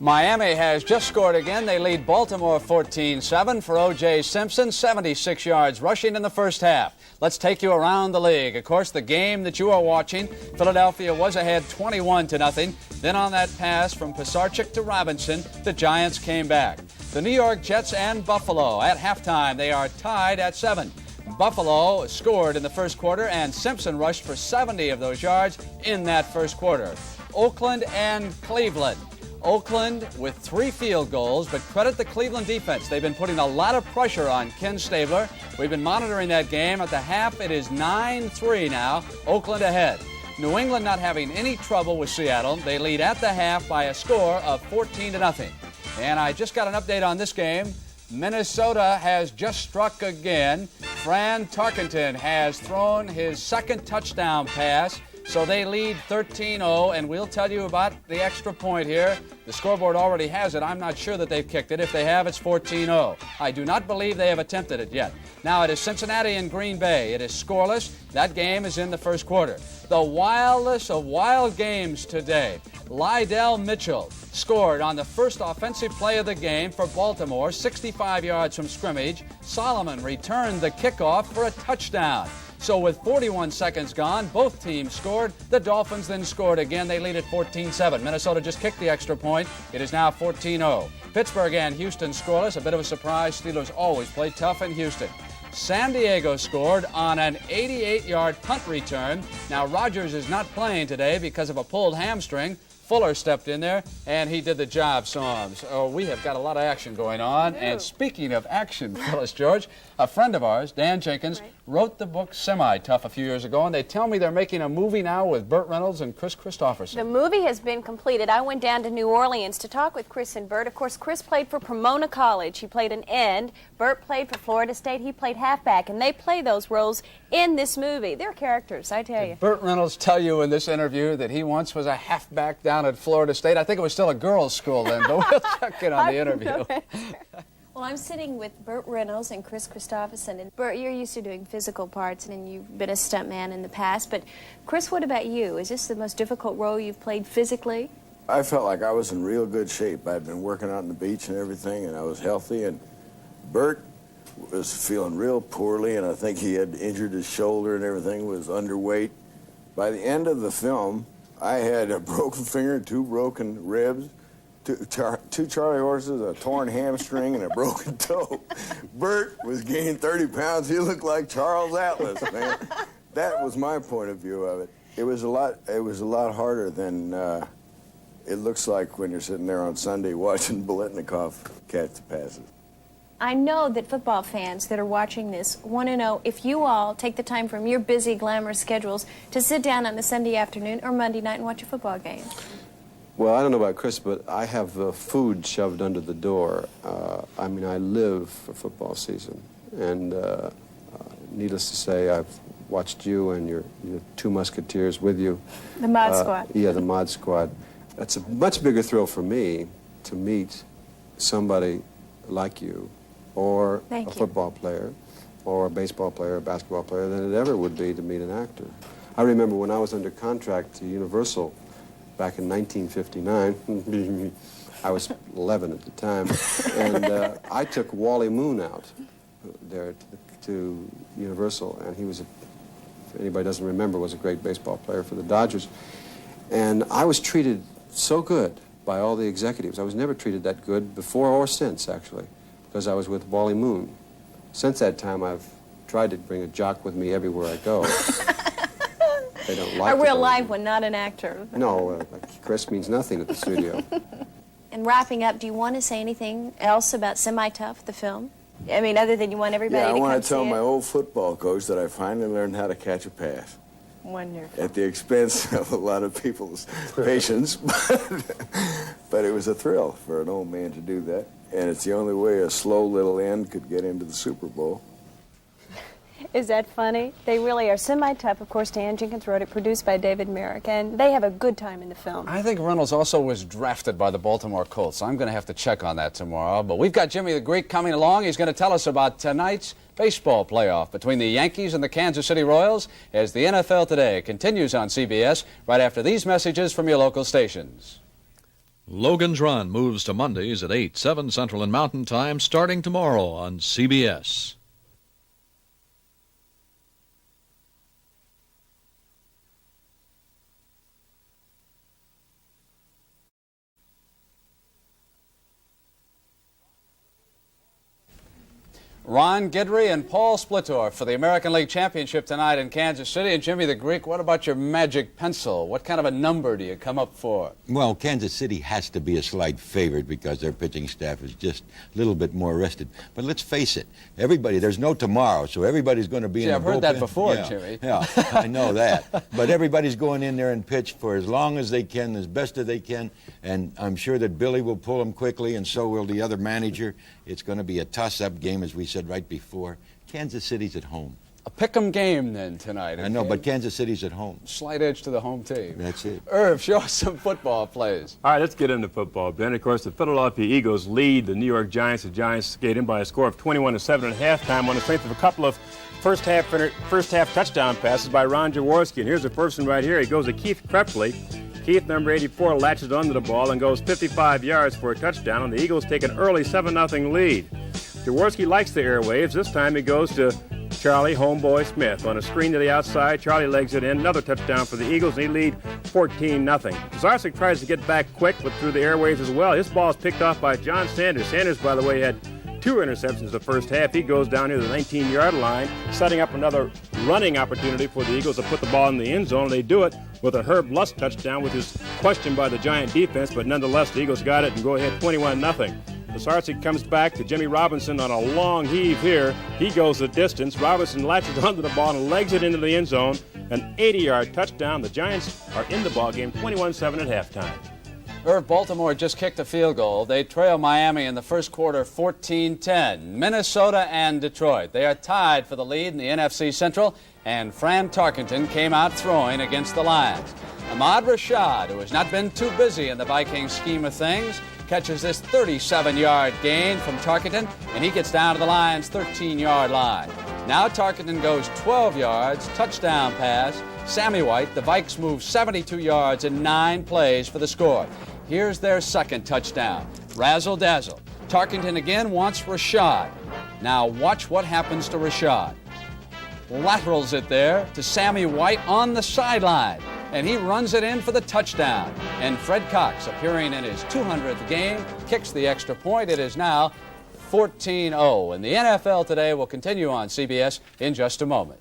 Miami has just scored again. They lead Baltimore 14-7 for O.J. Simpson, 76 yards rushing in the first half. Let's take you around the league. Of course, the game that you are watching, Philadelphia was ahead 21-0. Then on that pass from Pisarcik to Robinson, the Giants came back. The New York Jets and Buffalo at halftime, they are tied at 7. Buffalo scored in the first quarter, and Simpson rushed for 70 of those yards in that first quarter. Oakland and Cleveland. Oakland with 3 field goals, but credit the Cleveland defense. They've been putting a lot of pressure on Ken Stabler. We've been monitoring that game. At the half, it is 9-3 now. Oakland ahead. New England not having any trouble with Seattle. They lead at the half by a score of 14-0. And I just got an update on this game. Minnesota has just struck again. Fran Tarkenton has thrown his second touchdown pass. So they lead 13-0, and we'll tell you about the extra point here. The scoreboard already has it. I'm not sure that they've kicked it. If they have, it's 14-0. I do not believe they have attempted it yet. Now it is Cincinnati and Green Bay. It is scoreless. That game is in the first quarter. The wildest of wild games today. Lydell Mitchell scored on the first offensive play of the game for Baltimore, 65 yards from scrimmage. Solomon returned the kickoff for a touchdown. So with 41 seconds gone, both teams scored. The Dolphins then scored again. They lead at 14-7. Minnesota just kicked the extra point. It is now 14-0. Pittsburgh and Houston scoreless. A bit of a surprise. Steelers always play tough in Houston. San Diego scored on an 88-yard punt return. Now Rodgers is not playing today because of a pulled hamstring. Fuller stepped in there, and he did the job, Psalms. Oh, we have got a lot of action going on. And speaking of action, Phyllis George, a friend of ours, Dan Jenkins, wrote the book Semi-Tough a few years ago, and they tell me they're making a movie now with Burt Reynolds and Chris Christopherson. The movie has been completed. I went down to New Orleans to talk with Chris and Burt. Of course, Chris played for Pomona College. He played an end. Burt played for Florida State. He played halfback, and they play those roles in this movie. They're characters, I tell you. Did Burt Reynolds tell you in this interview that he once was a halfback down at Florida State? I think it was still a girls' school then, but we'll check in on the interview. Well, I'm sitting with Burt Reynolds and Chris Christopherson. And Burt, you're used to doing physical parts, and you've been a stuntman in the past. But Chris, what about you? Is this the most difficult role you've played physically? I felt like I was in real good shape. I'd been working out on the beach and everything, and I was healthy. And Burt was feeling real poorly, and I think he had injured his shoulder and everything, was underweight. By the end of the film, I had a broken finger, 2 broken ribs, two Charlie horses, a torn hamstring, and a broken toe. Burt was gaining 30 pounds. He looked like Charles Atlas, man. That was my point of view of it. It was a lot harder than it looks like when you're sitting there on Sunday watching Biletnikoff catch the passes. I know that football fans that are watching this want to know if you all take the time from your busy, glamorous schedules to sit down on a Sunday afternoon or Monday night and watch a football game. Well, I don't know about Chris, but I have food shoved under the door. I mean, I live for football season. And needless to say, I've watched you and your 2 Musketeers with you. The Mod Squad. Yeah, the Mod Squad. It's a much bigger thrill for me to meet somebody like you, or a football player, or a baseball player, a basketball player, than it ever would be to meet an actor. I remember when I was under contract to Universal back in 1959, I was 11 at the time, and I took Wally Moon out there to Universal, and he was, if anybody doesn't remember, was a great baseball player for the Dodgers. And I was treated so good by all the executives. I was never treated that good before or since, actually, because I was with Wally Moon. Since that time, I've tried to bring a jock with me everywhere I go. They don't like a real live one, not an actor. No, Chris means nothing at the studio. And wrapping up, do you want to say anything else about Semi-Tough, the film? I mean, other than you want everybody to come see it? Yeah, I want to tell my old football coach that I finally learned how to catch a pass. Wonderful. At the expense of a lot of people's patience, but it was a thrill for an old man to do that. And it's the only way a slow little end could get into the Super Bowl. Is that funny? They really are. Semi-Tough, of course, Dan Jenkins wrote it, produced by David Merrick, and they have a good time in the film. I think Reynolds also was drafted by the Baltimore Colts, so I'm going to have to check on that tomorrow. But we've got Jimmy the Greek coming along. He's going to tell us about tonight's baseball playoff between the Yankees and the Kansas City Royals as the NFL Today continues on CBS right after these messages from your local stations. Logan's Run moves to Mondays at 8, 7 Central and Mountain Time, starting tomorrow on CBS. Ron Guidry and Paul Splittorff for the American League Championship tonight in Kansas City. And Jimmy the Greek, what about your magic pencil? What kind of a number do you come up for? Well, Kansas City has to be a slight favorite because their pitching staff is just a little bit more rested. But let's face it, there's no tomorrow, so everybody's going to be in the bullpen. I've heard that before, Jimmy. Yeah, I know that. But everybody's going in there and pitch for as long as they can, as best as they can. And I'm sure that Billy will pull them quickly, and so will the other manager. It's going to be a toss-up game, as we said right before. Kansas City's at home. A pick'em game then tonight. Okay? I know, but Kansas City's at home. Slight edge to the home team. That's it. Irv, show us some football plays. All right, let's get into football, Ben. Of course, the Philadelphia Eagles lead the New York Giants. The Giants get in by a score of 21-7 at halftime on the strength of a couple of first half touchdown passes by Ron Jaworski. And here's the first one right here. He goes to Keith Krepley. Keith, number 84, latches onto the ball and goes 55 yards for a touchdown. And the Eagles take an early 7-0 lead. Jaworski likes the airwaves. This time he goes to Charlie Homeboy Smith. On a screen to the outside, Charlie legs it in. Another touchdown for the Eagles, and he lead 14-0. Zarczyk tries to get back quick, but through the airwaves as well. His ball is picked off by John Sanders. Sanders, by the way, had 2 interceptions the first half. He goes down near the 19-yard line, setting up another running opportunity for the Eagles to put the ball in the end zone. They do it with a Herb Lust touchdown, which is questioned by the Giant defense, but nonetheless, the Eagles got it and go ahead 21-0. Zarczyk comes back to Jimmy Robinson on a long heave here. He goes the distance. Robinson latches onto the ball and legs it into the end zone. An 80-yard touchdown. The Giants are in the ballgame 21-7 at halftime. Irv, Baltimore just kicked a field goal. They trail Miami in the first quarter 14-10. Minnesota and Detroit, they are tied for the lead in the NFC Central, and Fran Tarkenton came out throwing against the Lions. Ahmad Rashad, who has not been too busy in the Vikings scheme of things, catches this 37-yard gain from Tarkenton, and he gets down to the Lions' 13-yard line. Now Tarkenton goes 12 yards, touchdown pass. Sammy White, the Vikes move 72 yards in 9 plays for the score. Here's their second touchdown. Razzle dazzle. Tarkenton again wants Rashad. Now watch what happens to Rashad. Laterals it there to Sammy White on the sideline, and he runs it in for the touchdown. And Fred Cox, appearing in his 200th game, kicks the extra point. It is now 14-0. And the NFL Today will continue on CBS in just a moment.